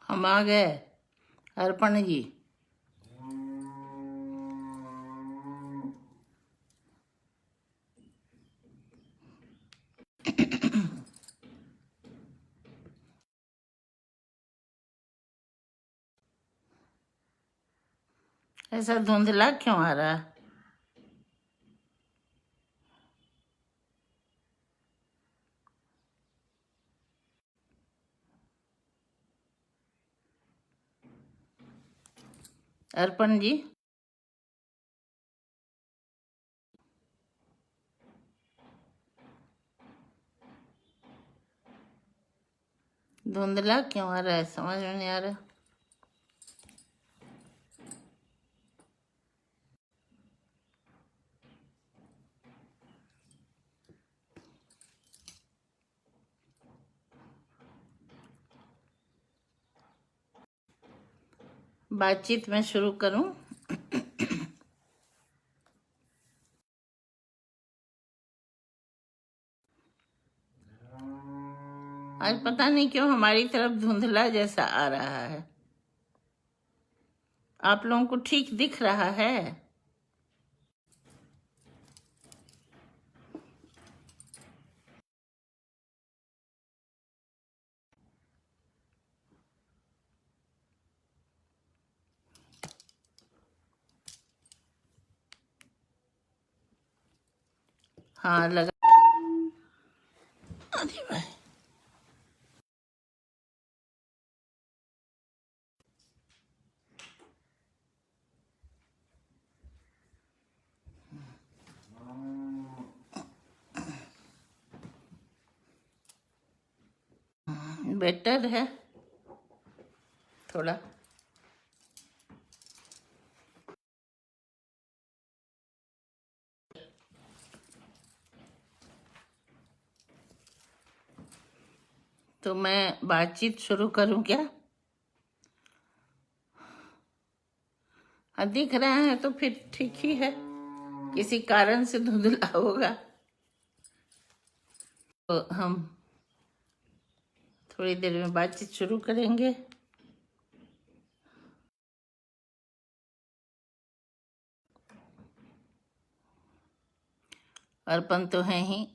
हम आ गए अर्पण जी। ऐसा धुंधला क्यों आ रहा है? अर्पण जी, धुंधला क्यों आ रहा है? समझ में नहीं आ रहा। बातचीत मैं शुरू करूं? आज पता नहीं क्यों हमारी तरफ धुंधला जैसा आ रहा है। आप लोगों को ठीक दिख रहा है? हाँ लगा। अरे भाई, बेटर है थोड़ा। तो मैं बातचीत शुरू करूं क्या? हाँ दिख रहा है तो फिर ठीक ही है, किसी कारण से धुंधला होगा तो हम थोड़ी देर में बातचीत शुरू करेंगे। अर्पण तो है ही।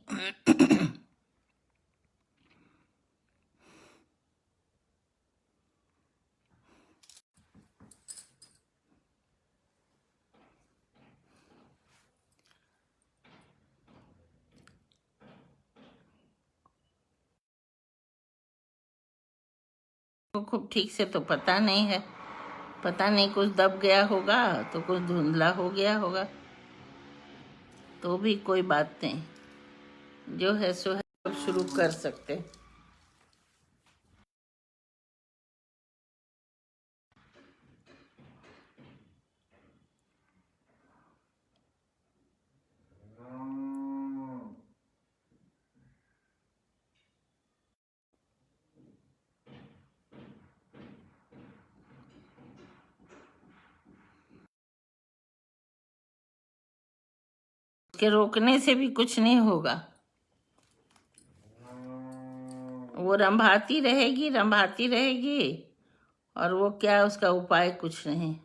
को खूब ठीक से तो पता नहीं है, पता नहीं कुछ दब गया होगा तो कुछ धुंधला हो गया होगा, तो भी कोई बात नहीं, जो है सो है, अब शुरू कर सकते हैं। उसके रोकने से भी कुछ नहीं होगा, वो रंभाती रहेगी रंभाती रहेगी, और वो क्या उसका उपाय कुछ नहीं।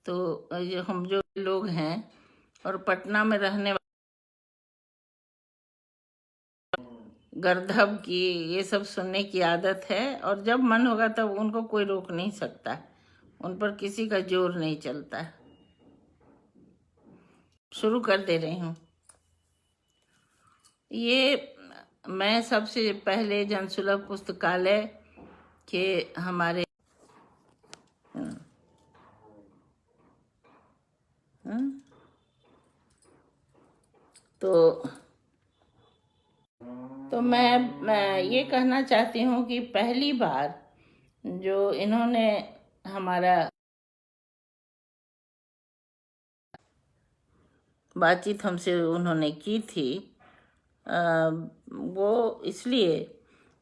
तो हम जो लोग हैं और पटना में रहने गर्दभ की ये सब सुनने की आदत है, और जब मन होगा तब उनको कोई रोक नहीं सकता, उन पर किसी का जोर नहीं चलता। शुरू कर दे रही हूँ। ये मैं सबसे पहले जनसुलभ पुस्तकालय के हमारे तो मैं ये कहना चाहती हूँ कि पहली बार जो इन्होंने हमारा बातचीत हमसे उन्होंने की थी, वो इसलिए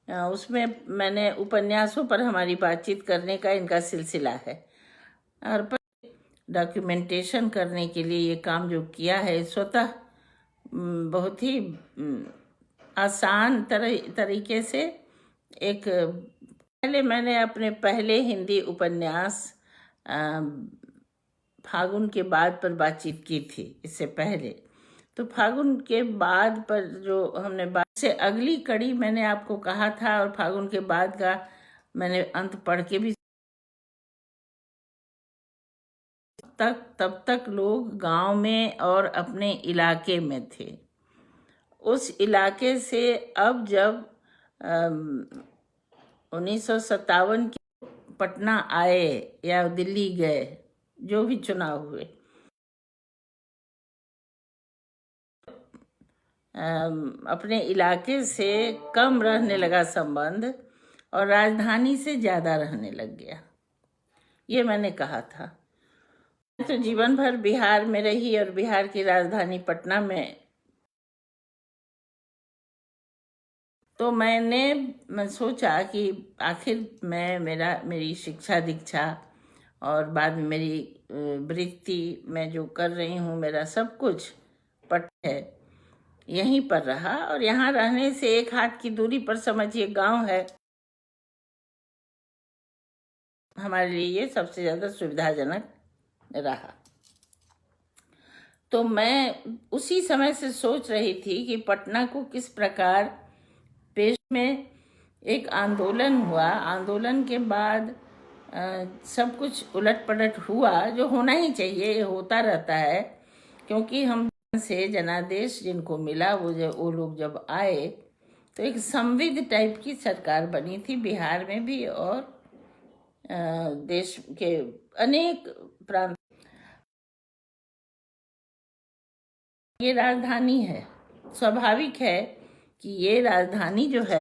उसमें मैंने उपन्यासों पर हमारी बातचीत करने का इनका सिलसिला है, और पर डॉक्यूमेंटेशन करने के लिए ये काम जो किया है स्वतः बहुत ही आसान तरीके से एक पहले मैंने अपने पहले हिंदी उपन्यास फागुन के बाद पर बातचीत की थी। इससे पहले तो फागुन के बाद पर जो हमने बात से अगली कड़ी मैंने आपको कहा था, और फागुन के बाद का मैंने अंत पढ़ के भी तब तक लोग गांव में और अपने इलाके में थे। उस इलाके से अब जब 1957 के पटना आए या दिल्ली गए, जो भी चुनाव हुए, अपने इलाके से कम रहने लगा संबंध और राजधानी से ज़्यादा रहने लग गया। ये मैंने कहा था। तो जीवन भर बिहार में रही और बिहार की राजधानी पटना में, तो मैं सोचा कि आखिर मेरी शिक्षा दीक्षा और बाद में मेरी वृत्ति मैं जो कर रही हूँ, मेरा सब कुछ पट है, यहीं पर रहा। और यहाँ रहने से एक हाथ की दूरी पर समझिए गांव है, हमारे लिए ये सबसे ज़्यादा सुविधाजनक रहा। तो मैं उसी समय से सोच रही थी कि पटना को किस प्रकार पेश में एक आंदोलन हुआ, आंदोलन के बाद सब कुछ उलट पलट हुआ, जो होना ही चाहिए, ये होता रहता है, क्योंकि हम से जनादेश जिनको मिला, वो लोग जब आए तो एक संविध टाइप की सरकार बनी थी बिहार में भी और देश के अनेक प्रांत। ये राजधानी है, स्वाभाविक है कि ये राजधानी जो है,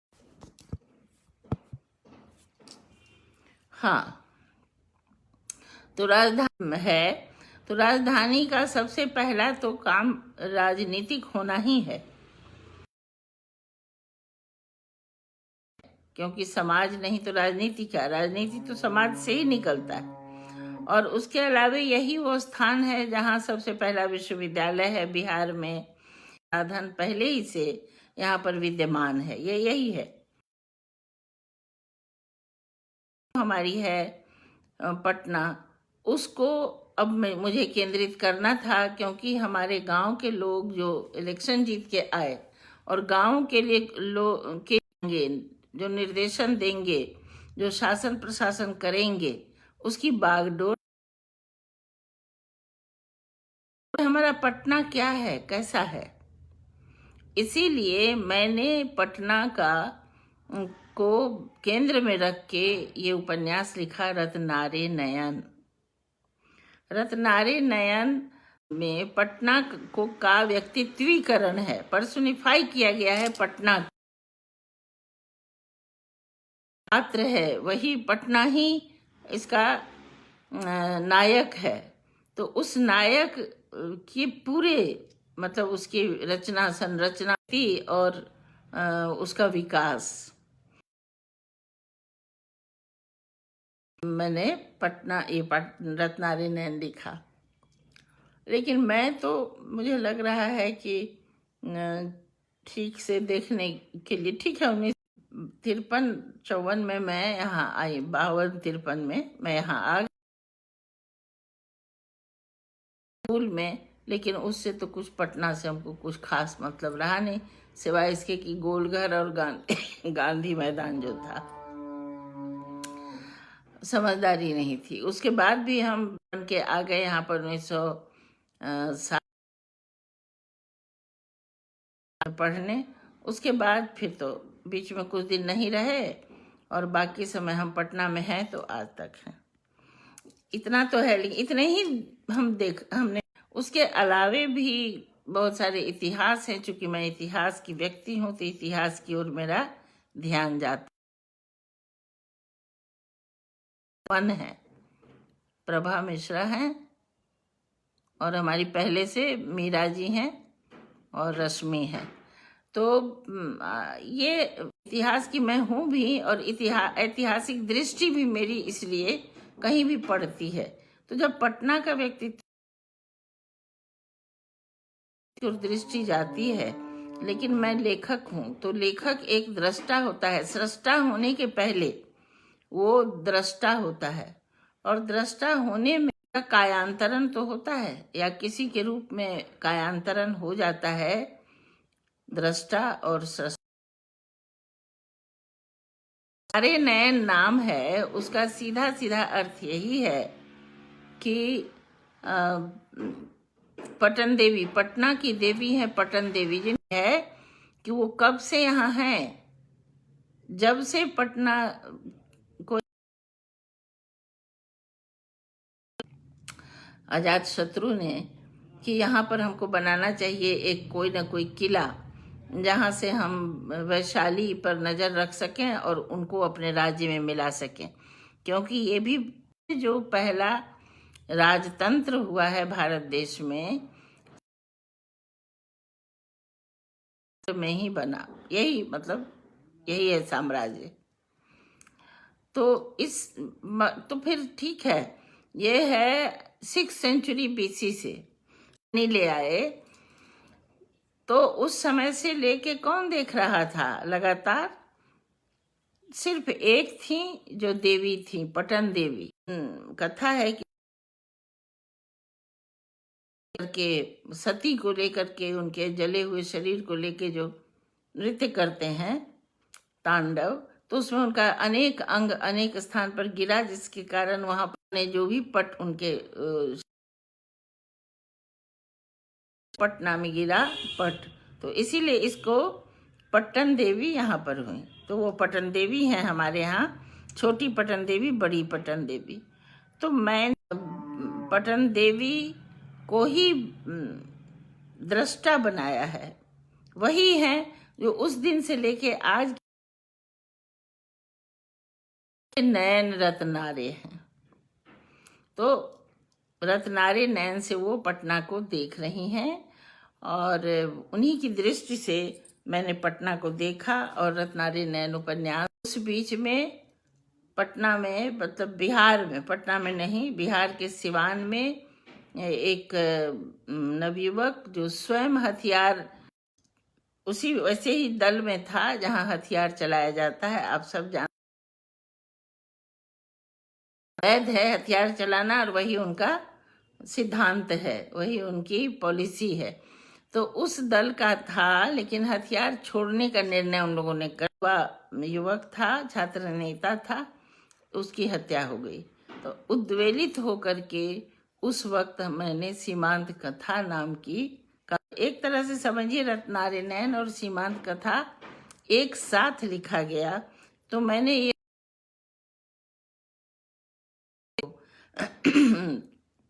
हाँ, तो राजधानी है, तो राजधानी का सबसे पहला तो काम राजनीतिक होना ही है, क्योंकि समाज नहीं तो राजनीति क्या, राजनीति तो समाज से ही निकलता है। और उसके अलावा यही वो स्थान है जहाँ सबसे पहला विश्वविद्यालय है बिहार में, साधन पहले ही से यहाँ पर विद्यमान है, ये यही है हमारी है पटना। उसको अब मुझे केंद्रित करना था, क्योंकि हमारे गांव के लोग जो इलेक्शन जीत के आए और गांव के लिए लोग के जो निर्देशन देंगे, जो शासन प्रशासन करेंगे, उसकी बागडोर हमारा पटना क्या है, कैसा है। इसीलिए मैंने पटना को केंद्र में रख के ये उपन्यास लिखा, रत्नारे नयन। रत्नारे नयन में पटना को का व्यक्तित्वीकरण है, पर्सोनिफाई किया गया है। पटना पात्र है, वही पटना ही इसका नायक है। तो उस नायक की पूरे मतलब उसकी रचना संरचना थी और उसका विकास मैंने रत्नारे नयन लिखा। लेकिन मुझे लग रहा है कि ठीक से देखने के लिए ठीक है। 1953-54 में मैं यहाँ आई, 52-53 में मैं यहाँ आ गई स्कूल में। लेकिन उससे तो कुछ पटना से हमको कुछ खास मतलब रहा नहीं, सिवाय इसके कि गोलघर और गांधी मैदान जो था, समझदारी नहीं थी। उसके बाद भी हम बन के आ गए यहाँ पर 1907 पढ़ने। उसके बाद फिर तो बीच में कुछ दिन नहीं रहे और बाकी समय हम पटना में हैं तो आज तक हैं। इतना तो है, लेकिन इतने ही हमने उसके अलावे भी बहुत सारे इतिहास हैं। चूंकि मैं इतिहास की व्यक्ति हूँ तो इतिहास की ओर मेरा ध्यान जाता है। प्रभा मिश्रा हैं और हमारी पहले से मीरा जी हैं और रश्मि है। तो ये इतिहास की मैं हूँ भी और ऐतिहासिक दृष्टि भी मेरी इसलिए कहीं भी पड़ती है। तो जब पटना का व्यक्तित्व दृष्टि जाती है, लेकिन मैं लेखक हूँ तो लेखक एक दृष्टा होता है। सृष्टा होने के पहले वो दृष्टा होता है, और दृष्टा होने में कायांतरण तो होता है, या किसी के रूप में कायांतरण हो जाता है दृष्टा और सृष्टा। नारे नयन नाम है, उसका सीधा सीधा अर्थ यही है कि पटन देवी, पटना की देवी है पटन देवी, जिन है कि वो कब से यहाँ है, जब से पटना को अजात शत्रु ने कि यहाँ पर हमको बनाना चाहिए एक कोई ना कोई किला, जहाँ से हम वैशाली पर नज़र रख सकें और उनको अपने राज्य में मिला सकें, क्योंकि ये भी जो पहला राजतंत्र हुआ है भारत देश में ही बना, यही मतलब यही है साम्राज्य। तो तो फिर ठीक है, ये है 6th सेंचुरी BC से नहीं ले आए, तो उस समय से लेके कौन देख रहा था लगातार? सिर्फ एक थी जो देवी थी, पटन देवी। कथा है कि के सती को लेकर के, उनके जले हुए शरीर को लेके जो नृत्य करते हैं तांडव, तो उसमें उनका अनेक अंग अनेक स्थान पर गिरा, जिसके कारण वहां पर जो भी पट उनके पटना में गिरा पट, तो इसीलिए इसको पट्टन देवी यहाँ पर हुई। तो वो पटन देवी हैं हमारे यहाँ, छोटी पटन देवी, बड़ी पटन देवी। तो मैं पटन देवी को ही दृष्टा बनाया है, वही है जो उस दिन से लेके आज नयन रत्नारे हैं। तो रत्नारे नयन से वो पटना को देख रही हैं, और उन्हीं की दृष्टि से मैंने पटना को देखा। और रत्नारे नयन उपन्यास उस बीच में पटना में, मतलब बिहार में, पटना में नहीं, बिहार के सिवान में एक नवयुवक जो स्वयं हथियार, उसी वैसे ही दल में था जहां हथियार चलाया जाता है। आप सब जान वैध है हथियार चलाना, और वही उनका सिद्धांत है, वही उनकी पॉलिसी है। तो उस दल का था, लेकिन हथियार छोड़ने का निर्णय उन लोगों ने कर, युवक था, छात्र नेता था, उसकी हत्या हो गई। तो उद्वेलित होकर के उस वक्त मैंने सीमांत कथा नाम की, एक तरह से समझिए रत्नारे नयन और सीमांत कथा एक साथ लिखा गया। तो मैंने ये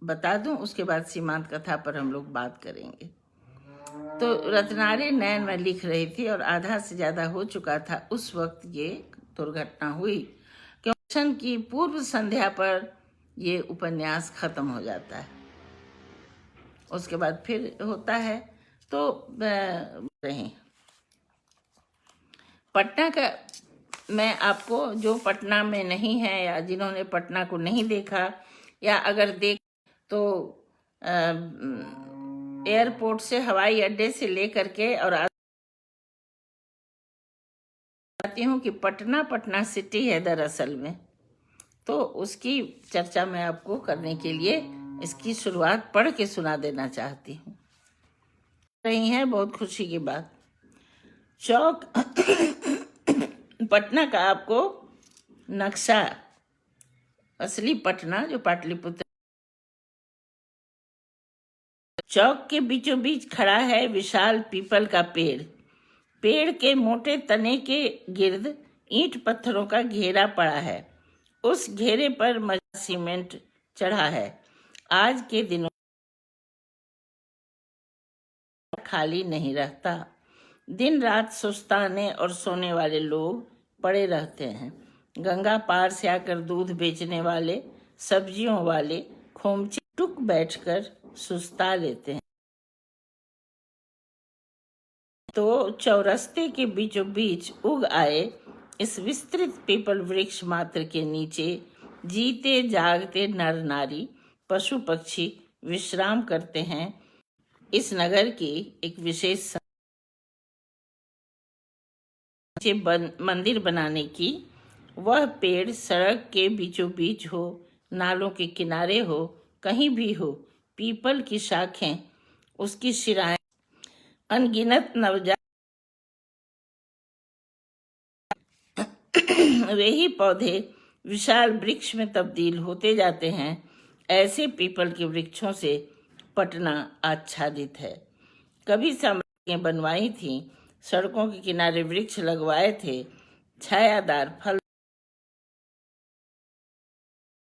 बता दूं, उसके बाद सीमांत कथा पर हम लोग बात करेंगे। तो रत्नारे नयन में लिख रही थी और आधा से ज्यादा हो चुका था उस वक्त ये दुर्घटना हुई, क्योंकि की पूर्व संध्या पर ये उपन्यास खत्म हो जाता है, उसके बाद फिर होता है। तो रही पटना का, मैं आपको जो पटना में नहीं है या जिन्होंने पटना को नहीं देखा, या अगर देख तो एयरपोर्ट से, हवाई अड्डे से लेकर के और आती हूँ कि पटना पटना सिटी है दरअसल में। तो उसकी चर्चा मैं आपको करने के लिए इसकी शुरुआत पढ़ के सुना देना चाहती हूँ। रही है बहुत खुशी की बात। चौक पटना का आपको नक्शा, असली पटना जो पाटलिपुत्र, चौक के बीचों बीच खड़ा है विशाल पीपल का पेड़। पेड़ के मोटे तने के गिर्द ईंट पत्थरों का घेरा पड़ा है। उस घेरे पर मजबूत सीमेंट चढ़ा है। आज के दिनों खाली नहीं रहता। दिन रात सुस्ताने और सोने वाले लोग पड़े रहते हैं। गंगा पार से आकर दूध बेचने वाले, सब्जियों वाले खोमचे टुक बैठकर सुस्ता लेते हैं। तो चौरस्ते के बीचों बीच उग आए इस विस्तृत पीपल वृक्ष मात्र के नीचे जीते जागते नर नारी, पशु पक्षी विश्राम करते हैं। इस नगर की एक विशेष मंदिर बनाने की वह पेड़ सड़क के बीचों बीच हो, नालों के किनारे हो, कहीं भी हो, पीपल की शाखें, उसकी शिराएं, अनगिनत नवजात वे ही पौधे विशाल वृक्ष में तब्दील होते जाते हैं। ऐसे पीपल के वृक्षों से पटना आच्छादित है। कभी सड़कें बनवाई थी, सड़कों के किनारे वृक्ष लगवाए थे, छायादार फल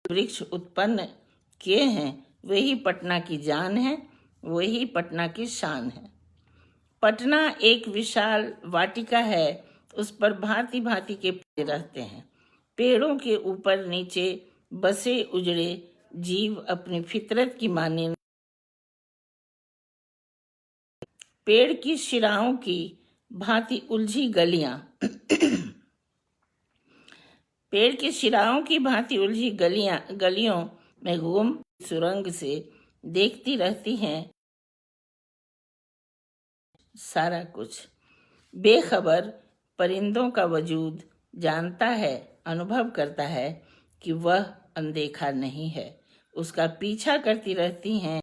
वृक्ष उत्पन्न किए हैं। वही पटना की जान है, वही पटना की शान है। पटना एक विशाल वाटिका है, उस पर भांति भांति के पेड़ रहते हैं। पेड़ों के ऊपर नीचे बसे उजड़े जीव अपनी फितरत की माने पेड़ की शिराओं की भांति उलझी गलियां पेड़ की शिराओं की भांति उलझी गलियों में घूम सुरंग से देखती रहती हैं सारा कुछ। बेखबर परिंदों का वजूद जानता है, अनुभव करता है कि वह अनदेखा नहीं है। उसका पीछा करती रहती हैं,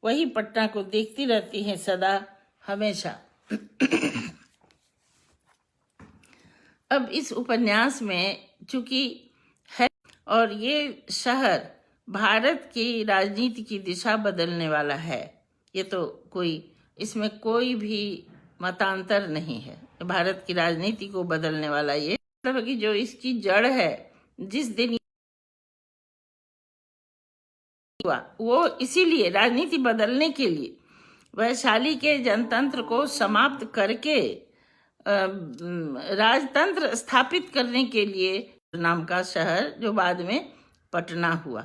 वही पटना को देखती रहती हैं सदा हमेशा। अब इस उपन्यास में चूंकि है और ये शहर भारत की राजनीति की दिशा बदलने वाला है, ये तो इसमें कोई भी मतांतर नहीं है। भारत की राजनीति को बदलने वाला ये मतलब कि जो इसकी जड़ है, जिस दिन हुआ वो इसीलिए राजनीति बदलने के लिए, वैशाली के जनतंत्र को समाप्त करके राजतंत्र स्थापित करने के लिए नाम का शहर जो बाद में पटना हुआ।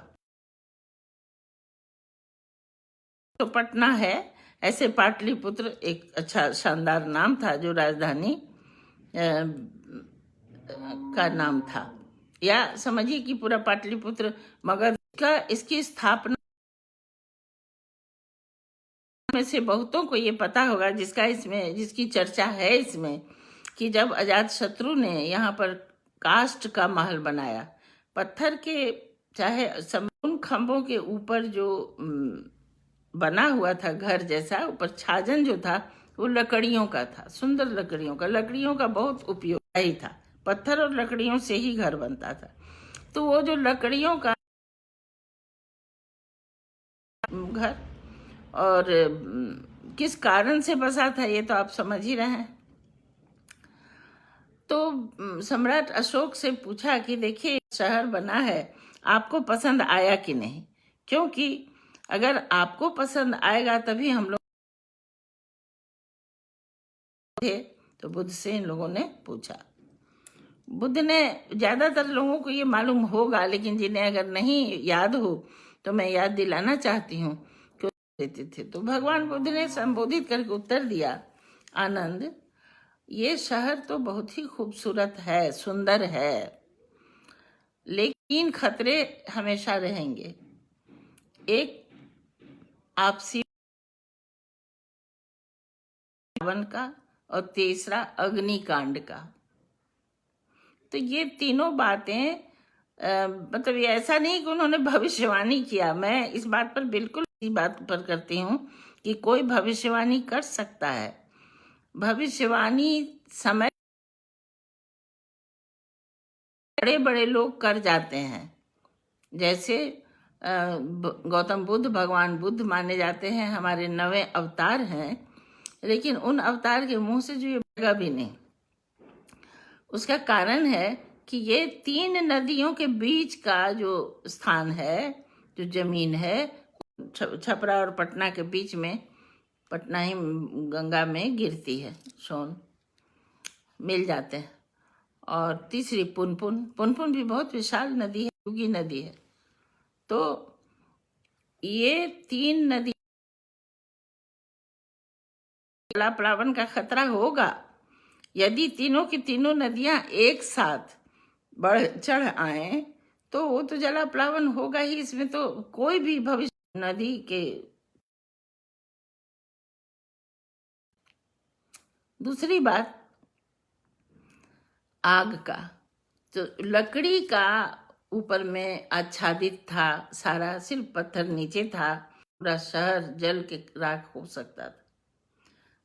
तो पटना है, ऐसे पाटलिपुत्र एक अच्छा शानदार नाम था जो राजधानी का नाम था। या समझिए कि पूरा पाटलिपुत्र मगध का इसकी स्थापना में से बहुतों को ये पता होगा जिसकी चर्चा है इसमें, कि जब अजातशत्रु ने यहाँ पर काष्ठ का महल बनाया, पत्थर के चाहे उन खंभों के ऊपर जो बना हुआ था घर जैसा, ऊपर छाजन जो था वो लकड़ियों का था, सुंदर लकड़ियों का बहुत उपयोग ही था। पत्थर और लकड़ियों से ही घर बनता था। तो वो जो लकड़ियों का घर और किस कारण से बसा था ये तो आप समझ ही रहे हैं। तो सम्राट अशोक से पूछा कि देखिए शहर बना है, आपको पसंद आया कि नहीं? क्योंकि अगर आपको पसंद आएगा तभी हम लोग थे। तो बुद्ध से इन लोगों ने पूछा। बुद्ध ने, ज्यादातर लोगों को ये मालूम होगा, लेकिन जिन्हें अगर नहीं याद हो तो मैं याद दिलाना चाहती हूँ, क्यों देते थे। तो भगवान बुद्ध ने संबोधित करके उत्तर दिया, आनंद, ये शहर तो बहुत ही खूबसूरत है, सुंदर है, लेकिन खतरे हमेशा रहेंगे। एक आपसी रावण का और तीसरा अग्निकांड का। तो ये तीनों बातें मतलब ये ऐसा नहीं कि उन्होंने भविष्यवाणी किया। मैं इस बात पर बिल्कुल इस बात पर करती हूँ कि कोई भविष्यवाणी कर सकता है। भविष्यवाणी समय बड़े बड़े लोग कर जाते हैं, जैसे गौतम बुद्ध, भगवान बुद्ध माने जाते हैं, हमारे 9वें अवतार हैं, लेकिन उन अवतार के मुंह से जो ये बगा भी नहीं। उसका कारण है कि ये 3 नदियों के बीच का जो स्थान है, जो जमीन है, छपरा और पटना के बीच में, पटना ही गंगा में गिरती है, सोन मिल जाते हैं। और तीसरी पुनपुन भी बहुत विशाल नदी है, युगी नदी है। तो ये 3 नदी जलाप्लावन का खतरा होगा यदि तीनों की तीनों नदियां एक साथ बढ़ चढ़ आए, तो वो तो जलाप्लावन होगा ही। इसमें तो कोई भी भविष्य नदी के। दूसरी बात आग का, तो लकड़ी का ऊपर में आच्छादित था सारा, सिर्फ पत्थर नीचे था, पूरा शहर जल के राख हो सकता था।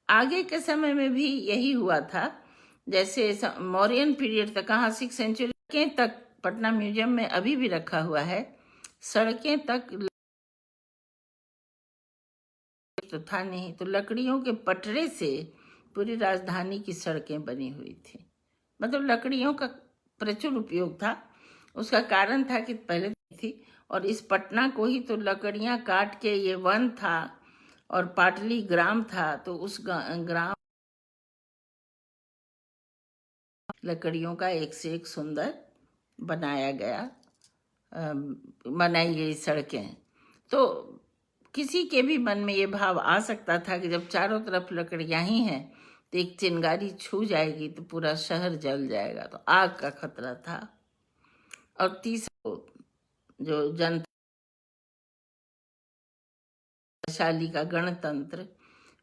आगे के समय में भी यही हुआ था, जैसे मौर्यन पीरियड तक, कहाँ 6 सेंचुरी तक पटना म्यूजियम में अभी भी रखा हुआ है। सड़कें तक तो था नहीं, तो लकड़ियों के पटरे से पूरी राजधानी की सड़कें बनी हुई थी। मतलब लकड़ियों का प्रचुर उपयोग था। उसका कारण था कि पहले थी, और इस पटना को ही तो लकड़ियां काट के ये वन था और पाटली ग्राम था, तो उस ग्राम लकड़ियों का एक से एक सुंदर बनाया गया, बनाई गई सड़कें। तो किसी के भी मन में ये भाव आ सकता था कि जब चारों तरफ लकड़ियां ही हैं तो एक चिंगारी छू जाएगी तो पूरा शहर जल जाएगा, तो आग का खतरा था। और तीसरा जो जनता शाली का गणतंत्र,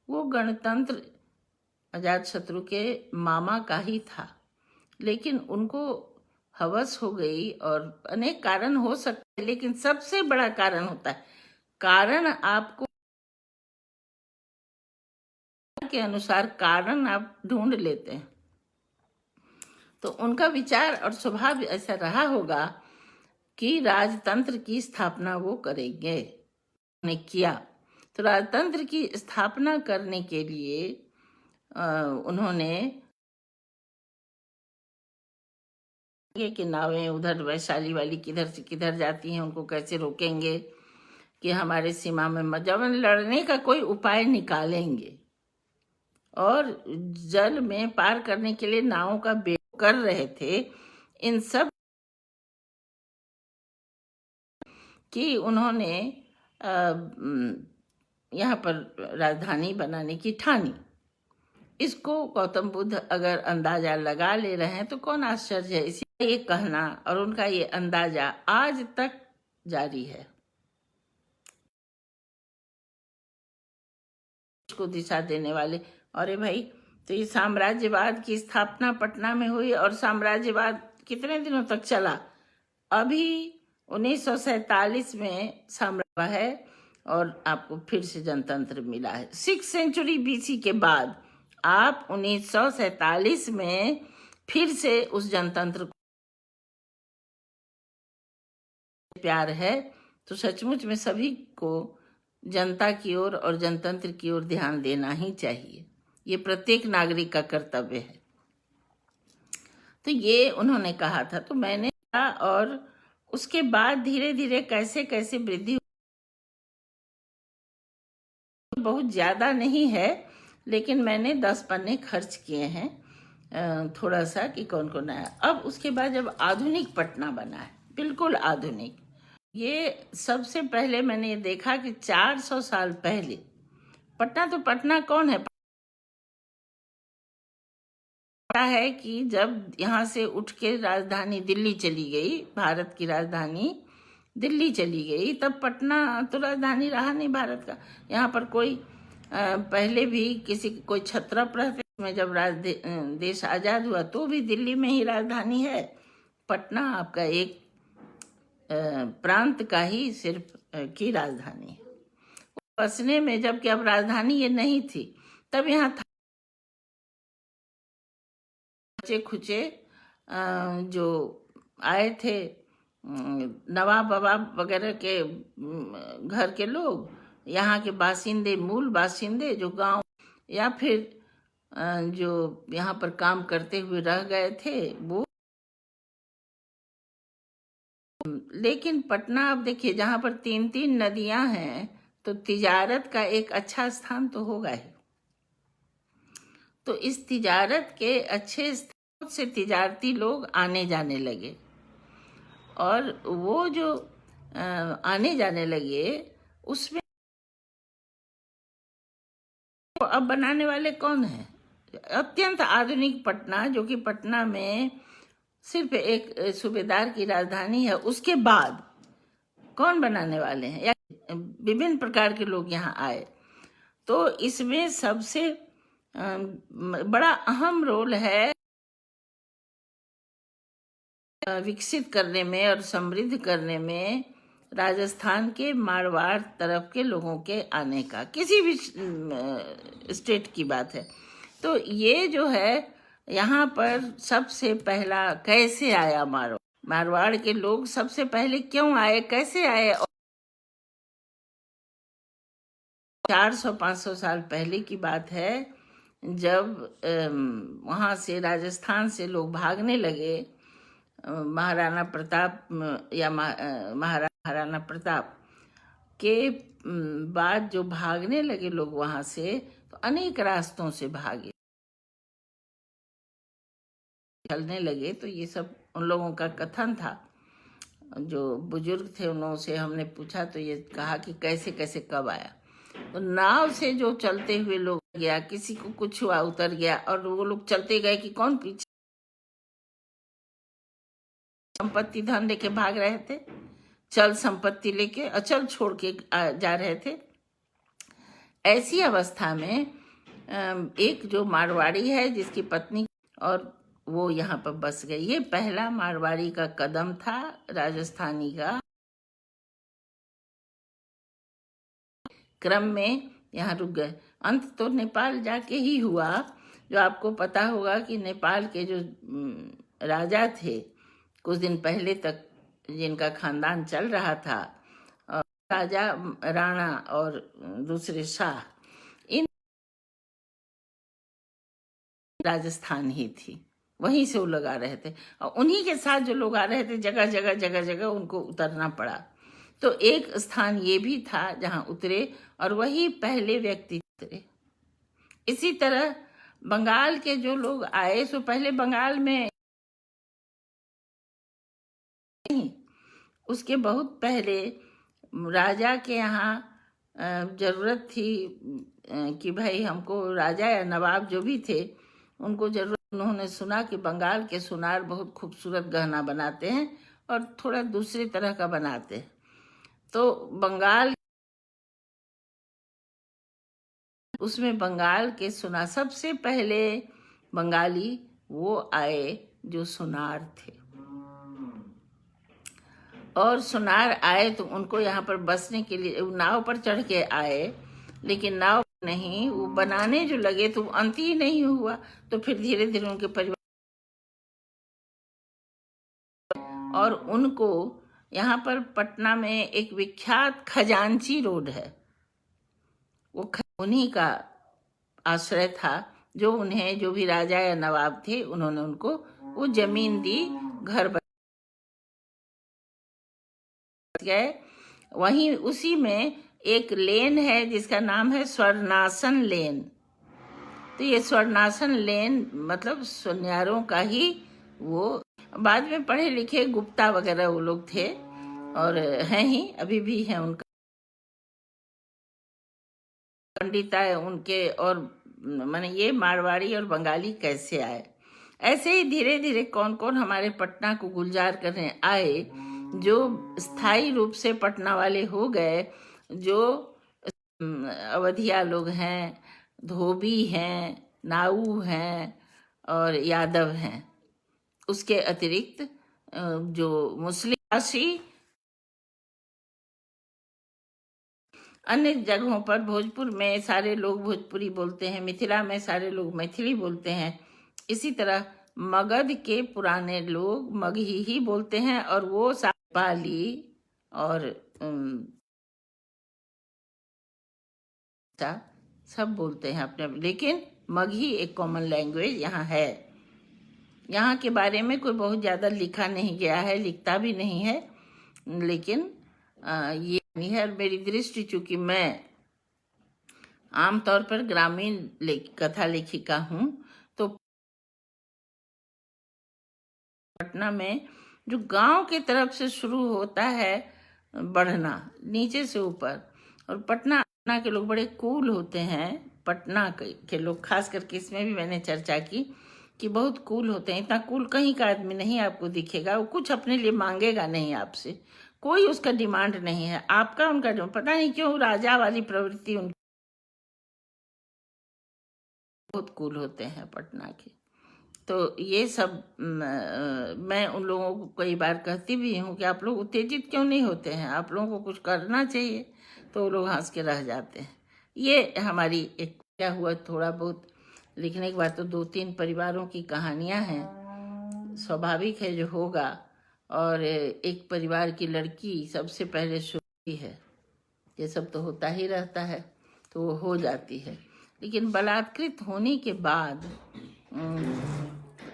वो गणतंत्र अजातशत्रु के मामा का ही था, लेकिन उनको हवस हो गई, और अनेक कारण हो सकते हैं, लेकिन सबसे बड़ा कारण होता है, कारण आपको के अनुसार कारण आप ढूंढ लेते हैं। तो उनका विचार और स्वभाव ऐसा रहा होगा कि राजतंत्र की स्थापना वो करेंगे, उन्होंने किया। तो राजतंत्र की स्थापना करने के लिए उन्होंने कि नावें उधर वैशाली वाली किधर से किधर जाती हैं, उनको कैसे रोकेंगे कि हमारे सीमा में जब लड़ने का कोई उपाय निकालेंगे। और जल में पार करने के लिए नावों का बेड़ा कर रहे थे। इन सब की उन्होंने यहाँ पर राजधानी बनाने की ठानी। इसको गौतम बुद्ध अगर अंदाजा लगा ले रहे हैं तो कौन आश्चर्य है। इसी ये कहना और उनका ये अंदाजा आज तक जारी है। इसको दिशा देने वाले, अरे भाई, तो ये साम्राज्यवाद की स्थापना पटना में हुई, और साम्राज्यवाद कितने दिनों तक चला? अभी 1947 में साम्राज्य है, और आपको फिर से जनतंत्र मिला है। 6 सेंचुरी बीसी के बाद आप 1947 में फिर से उस जनतंत्र को प्यार है, तो सचमुच में सभी को जनता की ओर और जनतंत्र की ओर ध्यान देना ही चाहिए। ये प्रत्येक नागरिक का कर्तव्य है। तो ये उन्होंने कहा था, तो मैंने कहा, और उसके बाद धीरे धीरे कैसे कैसे वृद्धि, बहुत ज्यादा नहीं है, लेकिन मैंने 10 पन्ने खर्च किए हैं थोड़ा सा कि कौन कौन आया। अब उसके बाद जब आधुनिक पटना बना है, बिल्कुल आधुनिक, ये सबसे पहले मैंने ये देखा कि 400 साल पहले पटना, तो पटना कौन है, पता है कि जब यहाँ से उठ के राजधानी दिल्ली चली गई, भारत की राजधानी दिल्ली चली गई, तब पटना तो राजधानी रहा नहीं भारत का। यहाँ पर कोई पहले भी किसी कोई छत्रप रहते में, जब देश आजाद हुआ तो भी दिल्ली में ही राजधानी है। पटना आपका एक प्रांत का ही सिर्फ की राजधानी है। बसने में, जबकि अब राजधानी ये नहीं थी, तब यहाँ था बचे खुचे जो आए थे नवाब ववाब वगैरह के घर के लोग, यहाँ के बासिंदे, मूल बासिंदे जो गांव या फिर जो यहाँ पर काम करते हुए रह गए थे वो। लेकिन पटना अब देखिए, जहाँ पर 3-3 नदियां हैं, तो तिजारत का एक अच्छा स्थान तो होगा ही। तो इस तिजारत के अच्छे स्थान से तिजारती लोग आने जाने लगे, और वो जो आने जाने लगे उसमें अब बनाने वाले कौन है? अत्यंत आधुनिक पटना, जो कि पटना में सिर्फ एक सूबेदार की राजधानी है, उसके बाद कौन बनाने वाले हैं? या विभिन्न प्रकार के लोग यहाँ आए। तो इसमें सबसे बड़ा अहम रोल है विकसित करने में और समृद्ध करने में राजस्थान के मारवाड़ तरफ के लोगों के आने का, किसी भी स्टेट की बात है। तो ये जो है यहाँ पर सबसे पहला कैसे आया मारवाड़ के लोग सबसे पहले क्यों आए, कैसे आए? 400-500 साल पहले की बात है, जब वहाँ से राजस्थान से लोग भागने लगे। महाराणा प्रताप या महाराणा प्रताप के बाद जो भागने लगे लोग वहाँ से, तो अनेक रास्तों से भागे, चलने लगे। तो ये सब उन लोगों का कथन था। जो बुजुर्ग थे उनसे हमने पूछा तो ये कहा कि कैसे कैसे कब आया। तो नाव से जो चलते हुए लोग गया, किसी को कुछ हुआ उतर गया, और वो लोग चलते गए कि कौन पीछे संपत्ति धन लेके भाग रहे थे, चल संपत्ति लेके अचल छोड़ के जा रहे थे। ऐसी अवस्था में एक जो मारवाड़ी है जिसकी पत्नी, और वो यहाँ पर बस गई। ये पहला मारवाड़ी का कदम था राजस्थानी का। क्रम में यहाँ रुक गए। अंत तो नेपाल जाके ही हुआ। जो आपको पता होगा कि नेपाल के जो राजा थे कुछ दिन पहले तक, जिनका खानदान चल रहा था, राजा राणा और दूसरे शाह, इन राजस्थान ही थी, वहीं से वो लोग आ रहे थे। और उन्हीं के साथ जो लोग आ रहे थे, जगह जगह उनको उतरना पड़ा। तो एक स्थान ये भी था जहाँ उतरे, और वही पहले व्यक्ति उतरे। इसी तरह बंगाल के जो लोग आए, सो पहले बंगाल में नहीं, उसके बहुत पहले राजा के यहाँ जरूरत थी कि भाई हमको, राजा या नवाब जो भी थे, उनको जरूरत। उन्होंने सुना कि बंगाल के सुनार बहुत खूबसूरत गहना बनाते हैं और थोड़ा दूसरी तरह का बनाते हैं। तो बंगाल, उसमें बंगाल के सुनार, सबसे पहले बंगाली वो आए जो सुनार थे। और सुनार आए तो उनको यहाँ पर बसने के लिए नाव पर चढ़ के आए, लेकिन नाव नहीं, वो बनाने जो लगे तो अंत ही नहीं हुआ। तो फिर धीरे धीरे उनके परिवार, और उनको यहाँ पर पटना में एक विख्यात खजांची रोड है, वो उन्हीं का आश्रय था। जो उन्हें, जो भी राजा या नवाब थे, उन्होंने उनको वो जमीन दी, घर गए। वहीं उसी में एक लेन है जिसका नाम है स्वर्णासन लेन। तो ये स्वर्णासन लेन मतलब सुन्यारों का ही, वो बाद में पढ़े लिखे गुप्ता वगैरह वो लोग थे, और हैं ही, अभी भी हैं उनका पंडिता है उनके। और माने ये मारवाड़ी और बंगाली कैसे आए, ऐसे ही धीरे धीरे कौन कौन हमारे पटना को गुलजार करने आए, जो स्थायी रूप से पटना वाले हो गए। जो अवधिया लोग हैं, धोबी हैं, नाऊ हैं और यादव हैं। उसके अतिरिक्त जो मुस्लिम अन्य जगहों पर, भोजपुर में सारे लोग भोजपुरी बोलते हैं, मिथिला में सारे लोग मैथिली बोलते हैं। इसी तरह मगध के पुराने लोग मगही ही बोलते हैं, और वो पाली और सब बोलते हैं अपने, लेकिन मगही एक कॉमन लैंग्वेज यहाँ है। यहाँ के बारे में कोई बहुत ज़्यादा लिखा नहीं गया है, लिखता भी नहीं है, लेकिन ये नहीं है। मेरी दृष्टि, चूंकि मैं आमतौर पर ग्रामीण कथा लेखिका हूँ, तो पटना में जो गांव की तरफ से शुरू होता है बढ़ना, नीचे से ऊपर, और पटना के लोग बड़े कूल होते हैं। पटना के लोग खास करके, इसमें भी मैंने चर्चा की कि बहुत कूल होते हैं। इतना कूल कहीं का आदमी नहीं आपको दिखेगा। वो कुछ अपने लिए मांगेगा नहीं आपसे, कोई उसका डिमांड नहीं है। आपका उनका जो, पता नहीं क्यों राजा वाली प्रवृत्ति उनकी, बहुत कूल होते हैं पटना के। तो ये सब मैं उन लोगों को कई बार कहती भी हूँ कि आप लोग उत्तेजित क्यों नहीं होते हैं, आप लोगों को कुछ करना चाहिए। तो वो लोग हंस के रह जाते हैं। ये हमारी एक क्या हुआ, थोड़ा बहुत लिखने के बाद तो 2-3 परिवारों की कहानियाँ हैं, स्वाभाविक है जो होगा। और एक परिवार की लड़की सबसे पहले शुरू है, ये सब तो होता ही रहता है, तो वो हो जाती है। लेकिन बलात्कृत होने के बाद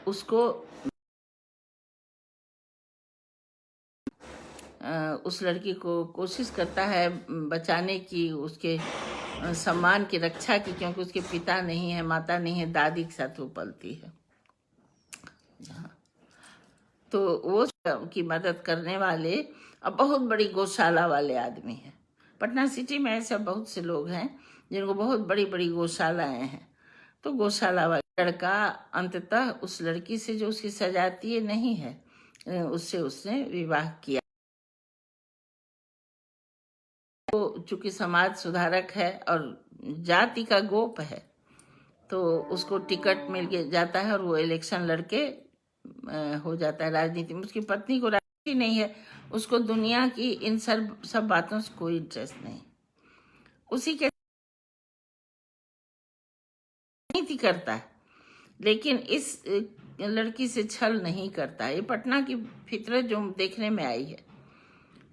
उसको उस लड़की को कोशिश करता है बचाने की, उसके सम्मान की रक्षा की, क्योंकि उसके पिता नहीं है, माता नहीं है, दादी के साथ वो पलती है। तो वो की मदद करने वाले अब बहुत बड़ी गौशाला वाले आदमी हैं। पटना सिटी में ऐसे बहुत से लोग हैं जिनको बहुत बड़ी बड़ी गौशालाएं हैं। तो गौशाला वाला लड़का अंततः उस लड़की से जो उसकी सजातीय नहीं है, उससे उसने विवाह किया। तो चूंकि समाज सुधारक है और जाति का गोप है, तो उसको टिकट मिल के जाता है और वो इलेक्शन लड़के हो जाता है राजनीति में। उसकी पत्नी को राजनीति नहीं है, उसको दुनिया की इन सब बातों से कोई इंटरेस्ट नहीं। उसी के नीति करता है, लेकिन इस लड़की से छल नहीं करता है। ये पटना की फितरत जो देखने में आई है,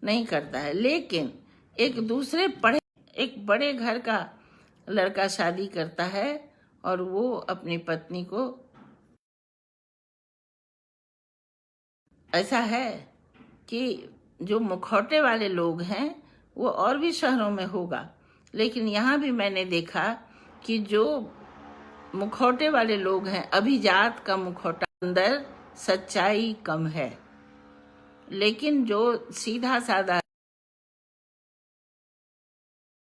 नहीं करता है। लेकिन एक दूसरे पढ़े एक बड़े घर का लड़का शादी करता है और वो अपनी पत्नी को, ऐसा है कि जो मुखौटे वाले लोग हैं वो और भी शहरों में होगा, लेकिन यहाँ भी मैंने देखा कि जो मुखौटे वाले लोग हैं, अभिजात का मुखौटा, अंदर सच्चाई कम है। लेकिन जो सीधा साधा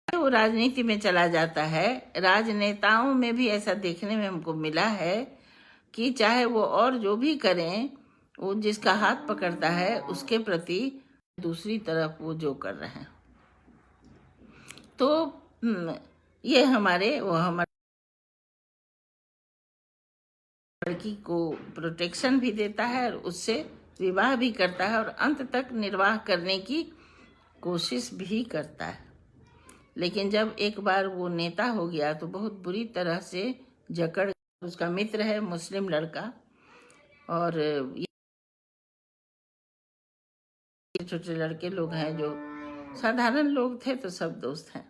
वो राजनीति में चला जाता है। राजनेताओं में भी ऐसा देखने में हमको मिला है कि चाहे वो और जो भी करें, वो जिसका हाथ पकड़ता है उसके प्रति दूसरी तरफ वो जो कर रहे हैं। तो ये हमारे लड़की को प्रोटेक्शन भी देता है और उससे विवाह भी करता है और अंत तक निर्वाह करने की कोशिश भी करता है। लेकिन जब एक बार वो नेता हो गया तो बहुत बुरी तरह से जकड़, उसका मित्र है मुस्लिम लड़का, और ये छोटे लड़के लोग हैं जो साधारण लोग थे, तो सब दोस्त हैं।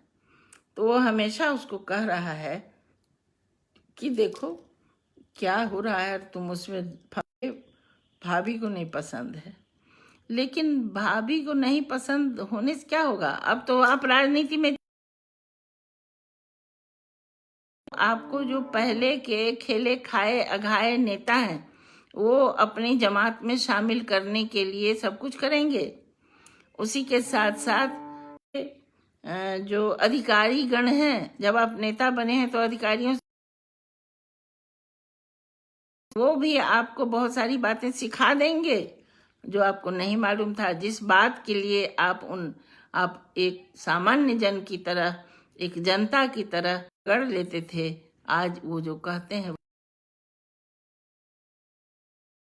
तो वो हमेशा उसको कह रहा है कि देखो क्या हो रहा है, तुम उसमें भाभी को नहीं पसंद है। लेकिन भाभी को नहीं पसंद होने से क्या होगा, अब तो आप राजनीति में, आपको जो पहले के खेले खाए अघाए नेता हैं वो अपनी जमात में शामिल करने के लिए सब कुछ करेंगे। उसी के साथ साथ जो अधिकारी गण हैं, जब आप नेता बने हैं तो अधिकारियों वो भी आपको बहुत सारी बातें सिखा देंगे जो आपको नहीं मालूम था। जिस बात के लिए आप एक सामान्य जन की तरह, एक जनता की तरह कर लेते थे, आज वो जो कहते हैं।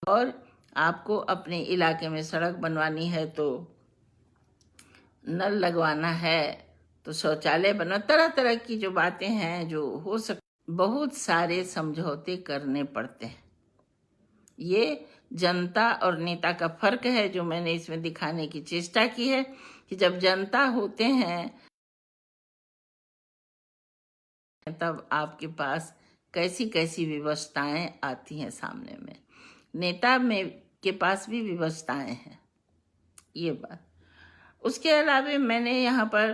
और आपको अपने इलाके में सड़क बनवानी है तो नल लगवाना है तो शौचालय बनो, तरह तरह की जो बातें हैं जो हो बहुत सारे समझौते करने पड़ते हैं। ये जनता और नेता का फर्क है जो मैंने इसमें दिखाने की चेष्टा की है कि जब जनता होते हैं तब आपके पास कैसी कैसी व्यवस्थाएं आती हैं सामने में। नेता में के पास भी व्यवस्थाएं हैं, ये बात। उसके अलावा मैंने यहाँ पर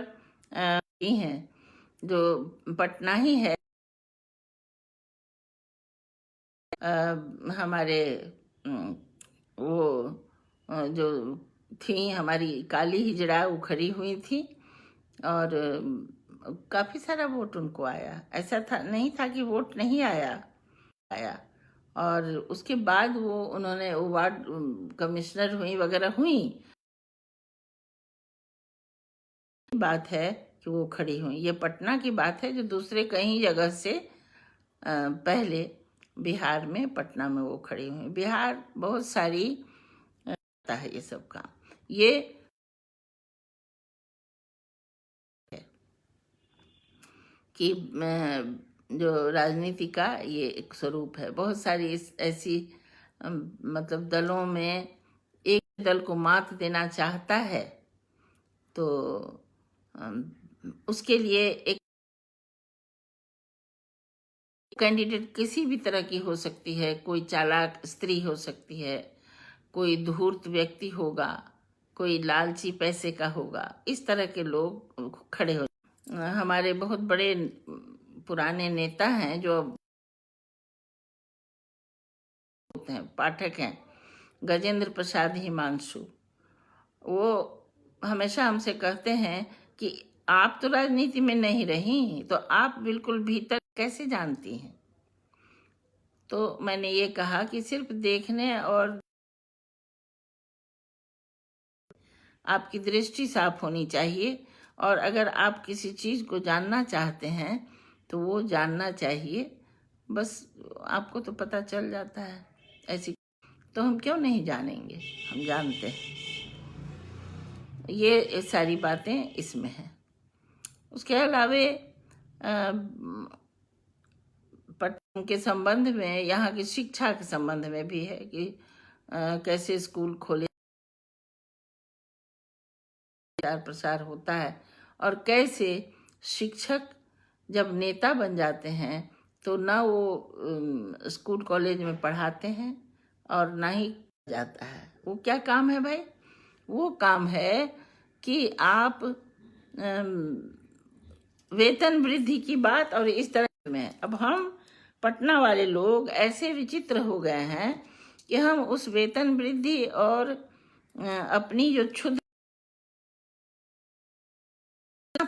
की हैं जो पटना ही है, हमारे वो जो थी हमारी काली हिजड़ा, वो खड़ी हुई थी और काफ़ी सारा वोट उनको आया। ऐसा था नहीं था कि वोट नहीं आया। और उसके बाद वो उन्होंने वार्ड कमिश्नर हुई वगैरह हुई। बात है कि वो खड़ी हुई, ये पटना की बात है जो दूसरे कहीं जगह से पहले बिहार में, पटना में वो खड़ी हुई। बिहार बहुत सारी होता है ये सब काम। ये कि जो राजनीति का ये एक स्वरूप है। बहुत सारी ऐसी मतलब दलों में एक दल को मात देना चाहता है तो उसके लिए एक कैंडिडेट किसी भी तरह की हो सकती है। कोई चालाक स्त्री हो सकती है, कोई धूर्त व्यक्ति होगा, कोई लालची पैसे का होगा। इस तरह के लोग खड़े हो। हमारे बहुत बड़े पुराने नेता हैं जो होते हैं, पाठक हैं, गजेंद्र प्रसाद हिमांशु। वो हमेशा हमसे कहते हैं कि आप तो राजनीति में नहीं रही तो आप बिल्कुल भीतर कैसे जानती हैं। तो मैंने ये कहा कि सिर्फ देखने और आपकी दृष्टि साफ होनी चाहिए, और अगर आप किसी चीज को जानना चाहते हैं तो वो जानना चाहिए, बस आपको तो पता चल जाता है। ऐसी तो हम क्यों नहीं जानेंगे, हम जानते हैं। ये सारी बातें इसमें हैं। उसके अलावे पटना के संबंध में, यहाँ की शिक्षा के संबंध में भी है कि कैसे स्कूल खोले, प्रचार प्रसार होता है, और कैसे शिक्षक जब नेता बन जाते हैं तो ना वो स्कूल कॉलेज में पढ़ाते हैं और ना ही जाता है। वो क्या काम है भाई? वो काम है कि आप वेतन वृद्धि की बात और इस तरह में। अब हम पटना वाले लोग ऐसे विचित्र हो गए हैं कि हम उस वेतन वृद्धि और अपनी जो क्षुद्र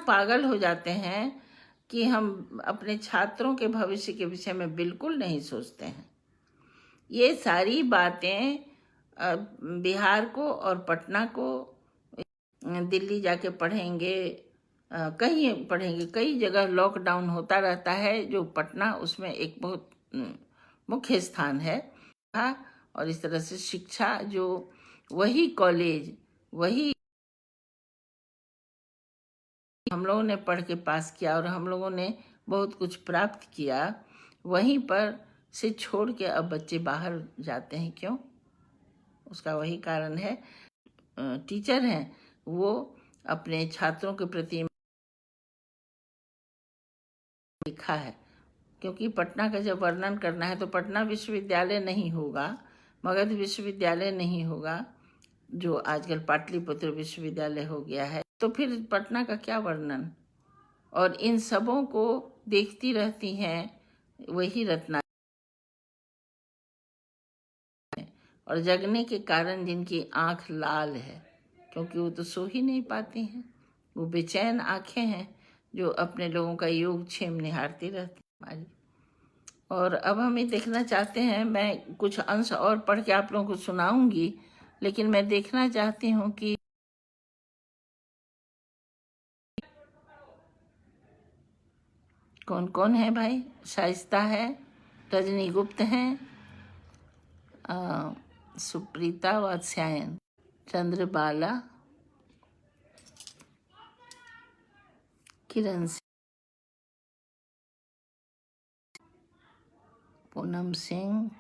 पागल हो जाते हैं कि हम अपने छात्रों के भविष्य के विषय में बिल्कुल नहीं सोचते हैं। ये सारी बातें बिहार को और पटना को, दिल्ली जाके पढ़ेंगे, कहीं पढ़ेंगे, कई जगह लॉकडाउन होता रहता है, जो पटना उसमें एक बहुत मुख्य स्थान है। और इस तरह से शिक्षा जो वही कॉलेज, वही हम लोगों ने पढ़ के पास किया और हम लोगों ने बहुत कुछ प्राप्त किया, वहीं पर से छोड़ के अब बच्चे बाहर जाते हैं। क्यों? उसका वही कारण है, टीचर हैं वो अपने छात्रों के प्रति लिखा है। क्योंकि पटना का जब वर्णन करना है तो पटना विश्वविद्यालय नहीं होगा, मगध विश्वविद्यालय नहीं होगा, जो आजकल पाटलिपुत्र विश्वविद्यालय हो गया है, तो फिर पटना का क्या वर्णन। और इन सबों को देखती रहती हैं वही रत्ना, और जगने के कारण जिनकी आंख लाल है, क्योंकि वो तो सो ही नहीं पाती हैं, वो बेचैन आंखें हैं जो अपने लोगों का योगक्षेम निहारती रहती हमारी। और अब हम ये देखना चाहते हैं, मैं कुछ अंश और पढ़ के आप लोगों को सुनाऊंगी, लेकिन मैं देखना चाहती हूँ कि कौन कौन है भाई। शाइस्ता है, रजनी गुप्त हैं, सुप्रीता वात्स्यायन, चंद्रबाला, किरण सिंह, पूनम सिंह।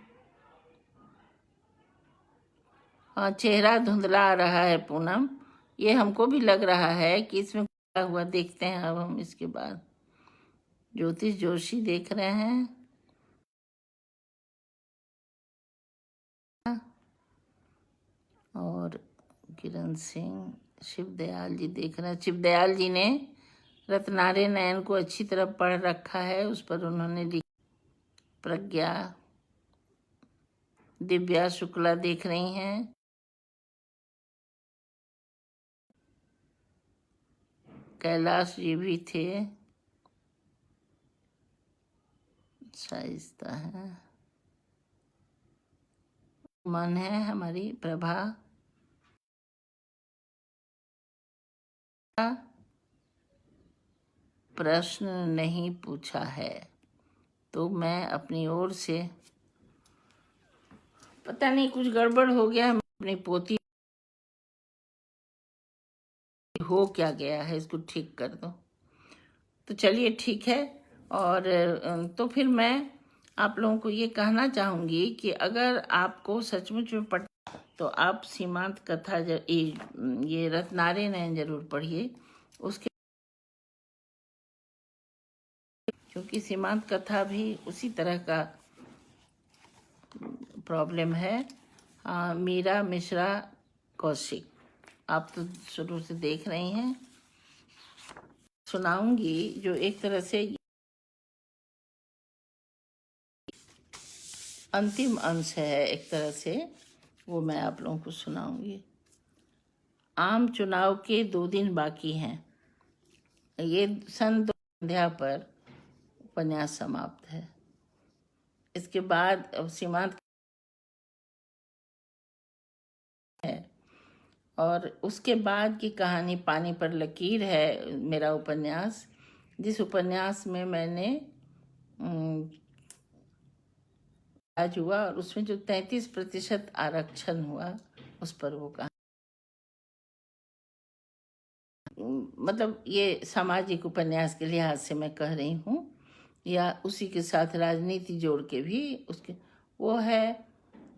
हाँ, चेहरा धुंधला आ रहा है पूनम, ये हमको भी लग रहा है कि इसमें क्या हुआ। देखते हैं अब हम इसके बाद। ज्योतिष जोशी देख रहे हैं, और किरण सिंह, शिवदयाल जी देख रहे हैं। शिवदयाल जी ने रत्नारे नयन को अच्छी तरह पढ़ रखा है, उस पर उन्होंने लिखा। प्रज्ञा, दिव्या शुक्ला देख रही हैं, कैलाश जी भी थे, शाइस्ता है, मन है हमारी प्रभा, प्रश्न नहीं पूछा है, तो मैं अपनी ओर से पता नहीं कुछ गड़बड़ हो गया, अपनी पोती हो क्या गया है, इसको ठीक कर दो। तो चलिए ठीक है। और तो फिर मैं आप लोगों को ये कहना चाहूँगी कि अगर आपको सचमुच में पढ़ तो आप सीमांत कथा ये रत्नारे जरूर पढ़िए उसके, क्योंकि सीमांत कथा भी उसी तरह का प्रॉब्लम है। मीरा मिश्रा कौशिक, आप तो शुरू से देख रही हैं। सुनाऊंगी जो एक तरह से अंतिम अंश है, एक तरह से वो मैं आप लोगों को सुनाऊंगी। आम चुनाव के 2 दिन बाकी हैं। ये सन 2 संध्या पर उपन्यास समाप्त है। इसके बाद अब सीमांत है, और उसके बाद की कहानी पानी पर लकीर है, मेरा उपन्यास, जिस उपन्यास में मैंने आज हुआ और उसमें जो 33% आरक्षण हुआ उस पर वो कहा, मतलब ये सामाजिक उपन्यास के लिहाज से मैं कह रही हूँ, या उसी के साथ राजनीति जोड़ के भी उसके, वो है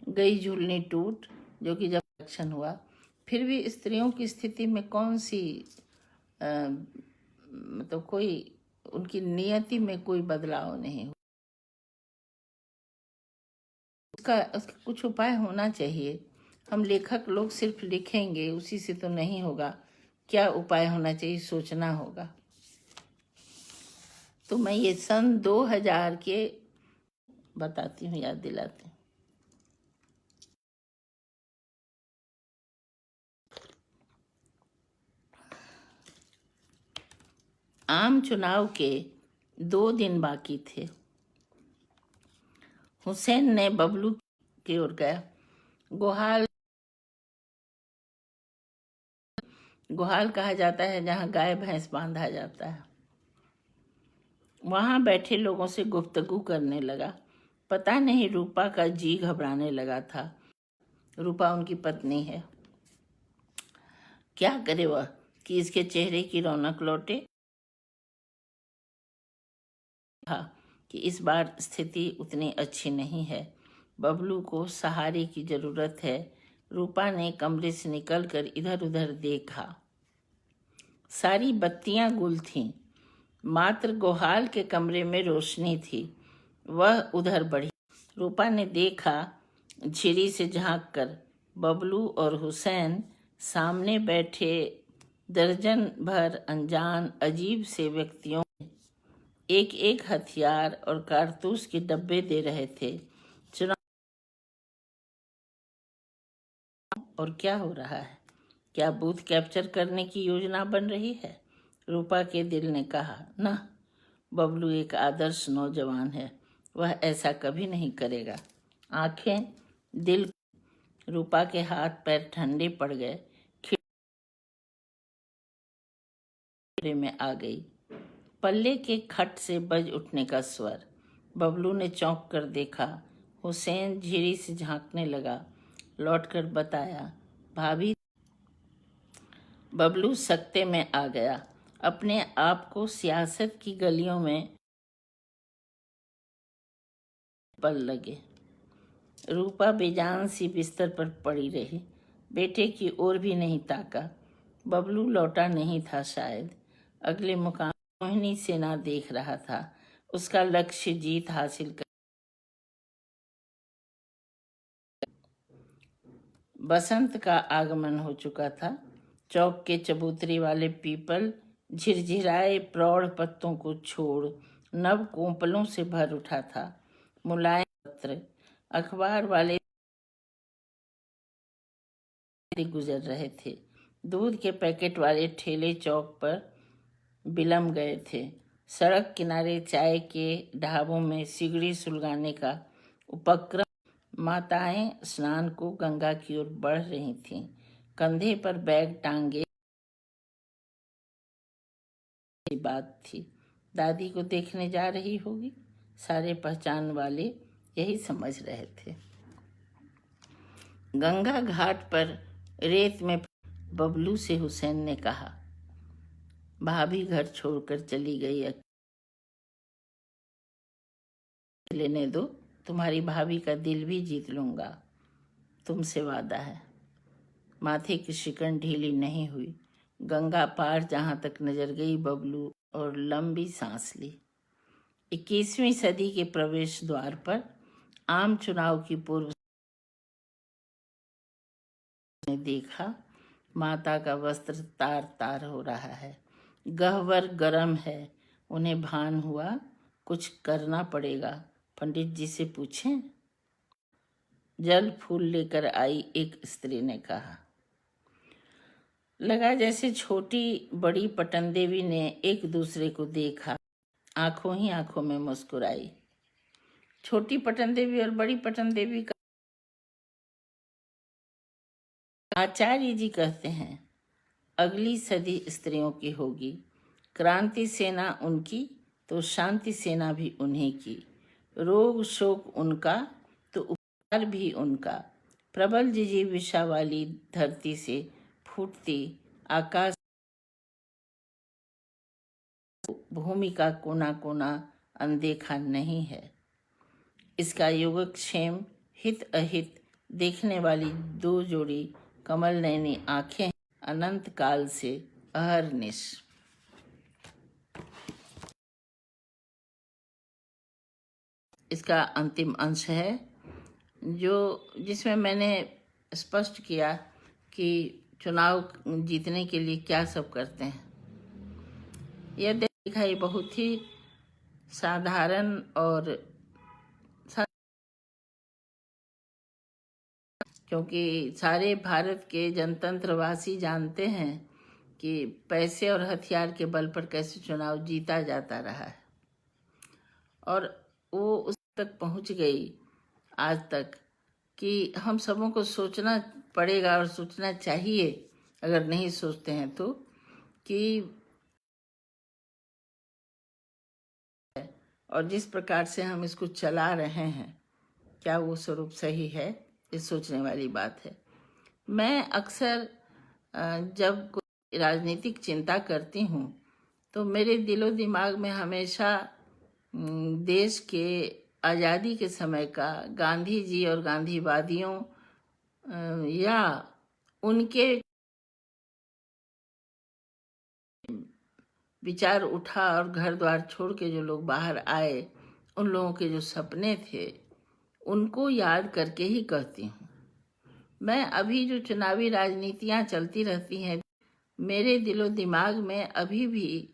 गई झूलनी टूट, जो कि जब आरक्षण हुआ फिर भी स्त्रियों की स्थिति में कौन सी मतलब कोई उनकी नियति में कोई बदलाव नहीं हुआ। उसका कुछ उपाय होना चाहिए। हम लेखक लोग सिर्फ लिखेंगे उसी से तो नहीं होगा, क्या उपाय होना चाहिए सोचना होगा। तो मैं ये सन 2000 के बताती हूँ, याद दिलाती हूँ। आम चुनाव के 2 दिन बाकी थे। हुसैन ने बबलू की ओर गया। गुहाल कहा जाता है जहाँ गाय भैंस बांधा जाता है। वहां बैठे लोगों से गुफ्तगू करने लगा। पता नहीं रूपा का जी घबराने लगा था। रूपा उनकी पत्नी है। क्या करे वह कि इसके चेहरे की रौनक लौटे। था कि इस बार स्थिति उतनी अच्छी नहीं है, बबलू को सहारे की जरूरत है। रूपा ने कमरे से निकलकर इधर उधर देखा। सारी बत्तियां गुल थीं, मात्र गोहाल के कमरे में रोशनी थी। वह उधर बढ़ी। रूपा ने देखा, झिरी से झांक कर बबलू और हुसैन सामने बैठे दर्जन भर अनजान अजीब से व्यक्तियों एक एक हथियार और कारतूस के डब्बे दे रहे थे। चुनाव और क्या हो रहा है? क्या बूथ कैप्चर करने की योजना बन रही है? रूपा के दिल ने कहा, ना, बबलू एक आदर्श नौजवान है, वह ऐसा कभी नहीं करेगा। आंखें दिल, रूपा के हाथ पैर ठंडे पड़ गए। खिड़की में आ गई। पल्ले के खट से बज उठने का स्वर। बबलू ने चौंक कर देखा। हुसैन झिरी से झांकने लगा। लौटकर बताया, भाभी। बबलू सकते में आ गया। अपने आप को सियासत की गलियों में पल लगे। रूपा बेजान सी बिस्तर पर पड़ी रही। बेटे की ओर भी नहीं ताका। बबलू लौटा नहीं था शायद। अगले मुकाम मोहिनी सेना देख रहा था। उसका लक्ष्य जीत हासिल कर। बसंत का आगमन हो चुका था। चौक के चबूतरी वाले पीपल झिरझिराए प्रौढ़ पत्तों को छोड़ नव कोंपलों से भर उठा था। मुलायम पत्र अखबार वाले गुजर रहे थे। दूध के पैकेट वाले ठेले चौक पर बिलम गए थे। सड़क किनारे चाय के ढाबों में सिगड़ी सुलगाने का उपक्रम। माताएं स्नान को गंगा की ओर बढ़ रही थीं। कंधे पर बैग टांगे बात थी। दादी को देखने जा रही होगी। सारे पहचान वाले यही समझ रहे थे। गंगा घाट पर रेत में बबलू से हुसैन ने कहा, भाभी घर छोड़कर चली गई, लेने दो, तुम्हारी भाभी का दिल भी जीत लूंगा, तुमसे वादा है। माथे की शिकन ढीली नहीं हुई। गंगा पार जहां तक नजर गई बबलू और लंबी सांस ली। 21वीं सदी के प्रवेश द्वार पर आम चुनाव की पूर्व ने देखा, माता का वस्त्र तार तार हो रहा है, गहवर गरम है। उन्हें भान हुआ कुछ करना पड़ेगा। पंडित जी से पूछें? जल फूल लेकर आई एक स्त्री ने कहा। लगा जैसे छोटी बड़ी पटन देवी ने एक दूसरे को देखा, आंखों ही आंखों में मुस्कुराई। छोटी पटन देवी और बड़ी पटन देवी का आचार्य जी कहते हैं, अगली सदी स्त्रियों की होगी। क्रांति सेना उनकी तो शांति सेना भी उन्हीं की। रोग शोक उनका तो उपचार भी उनका। प्रबल जिजीविषा वाली धरती से फूटती आकाश भूमि का कोना कोना अनदेखा नहीं है। इसका योगक्षेम हित अहित देखने वाली दो जोड़ी कमल नयनी आंखें अनंत काल से अहरनिश। इसका अंतिम अंश है जिसमें मैंने स्पष्ट किया कि चुनाव जीतने के लिए क्या सब करते हैं। यह देखा, ये बहुत ही साधारण और क्योंकि सारे भारत के जनतंत्रवासी जानते हैं कि पैसे और हथियार के बल पर कैसे चुनाव जीता जाता रहा है, और वो उस तक पहुंच गई आज तक कि हम सबों को सोचना पड़ेगा और सोचना चाहिए, अगर नहीं सोचते हैं तो, कि और जिस प्रकार से हम इसको चला रहे हैं क्या वो स्वरूप सही है, ये सोचने वाली बात है। मैं अक्सर जब कोई राजनीतिक चिंता करती हूँ तो मेरे दिलो दिमाग में हमेशा देश के आज़ादी के समय का गांधी जी और गांधीवादियों या उनके विचार उठा और घर द्वार छोड़ के जो लोग बाहर आए, उन लोगों के जो सपने थे उनको याद करके ही कहती हूँ। मैं अभी जो चुनावी राजनीतियाँ चलती रहती हैं, मेरे दिलो दिमाग में अभी भी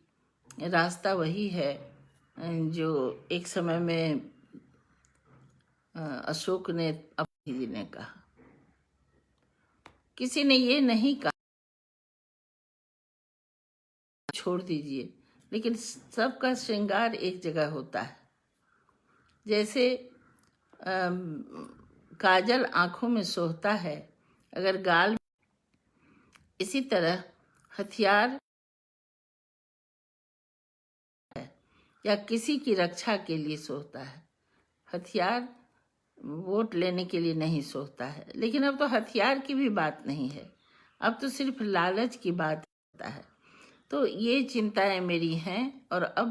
रास्ता वही है जो एक समय में अशोक ने अपनी जी ने कहा। किसी ने ये नहीं कहा छोड़ दीजिए, लेकिन सबका श्रृंगार एक जगह होता है। जैसे काजल आंखों में सोहता है, अगर गाल, इसी तरह हथियार है या किसी की रक्षा के लिए सोहता है। हथियार वोट लेने के लिए नहीं सोचता है। लेकिन अब तो हथियार की भी बात नहीं है, अब तो सिर्फ लालच की बात होता है। तो ये चिंताएं मेरी हैं, और अब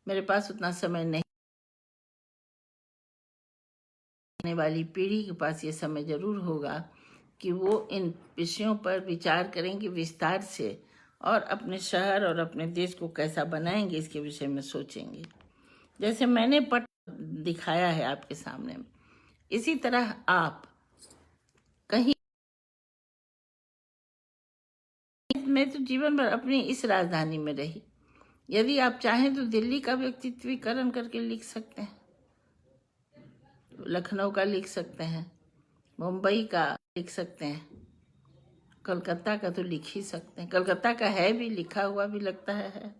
मेरे पास उतना समय नहीं, आने वाली पीढ़ी के पास ये समय जरूर होगा कि वो इन विषयों पर विचार करेंगे विस्तार से, और अपने शहर और अपने देश को कैसा बनाएंगे इसके विषय में सोचेंगे। जैसे मैंने पट दिखाया है आपके सामने, इसी तरह आप कहीं, मैं तो जीवन भर अपनी इस राजधानी में रही, यदि आप चाहें तो दिल्ली का व्यक्तित्वीकरण करके लिख सकते हैं, लखनऊ का लिख सकते हैं, मुंबई का लिख सकते हैं, कलकत्ता का तो लिख ही सकते हैं। कलकत्ता का है भी, लिखा हुआ भी लगता है।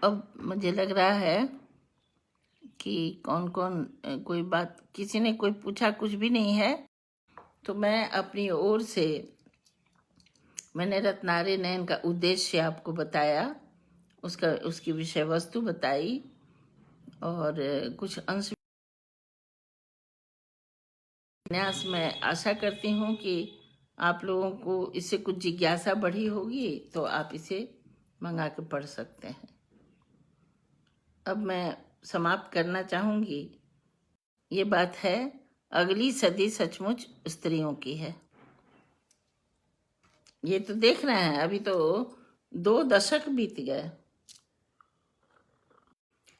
अब मुझे लग रहा है कि कौन कौन कोई बात, किसी ने कोई पूछा, कुछ भी नहीं है, तो मैं अपनी ओर से मैंने रत्नारे नयन का उद्देश्य आपको बताया, उसकी विषय वस्तु बताई, और कुछ अंश उपन्यास में आशा करती हूँ कि आप लोगों को इससे कुछ जिज्ञासा बढ़ी होगी, तो आप इसे मंगा के पढ़ सकते हैं। अब मैं समाप्त करना चाहूँगी। ये बात है, अगली सदी सचमुच स्त्रियों की है। ये तो देख रहे हैं, अभी तो 2 दशक बीत गए।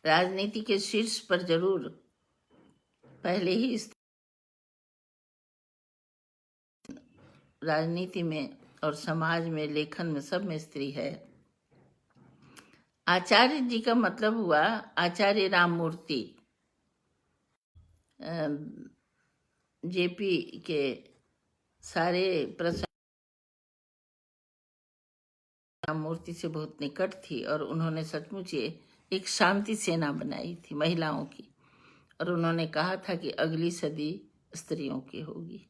राजनीति के शीर्ष पर जरूर पहले ही राजनीति में और समाज में, लेखन में, सब में स्त्री है। आचार्य जी का मतलब हुआ आचार्य राममूर्ति, जेपी के सारे प्रश्न राममूर्ति से बहुत निकट थी और उन्होंने सचमुच एक शांति सेना बनाई थी महिलाओं की, और उन्होंने कहा था कि अगली सदी स्त्रियों की होगी।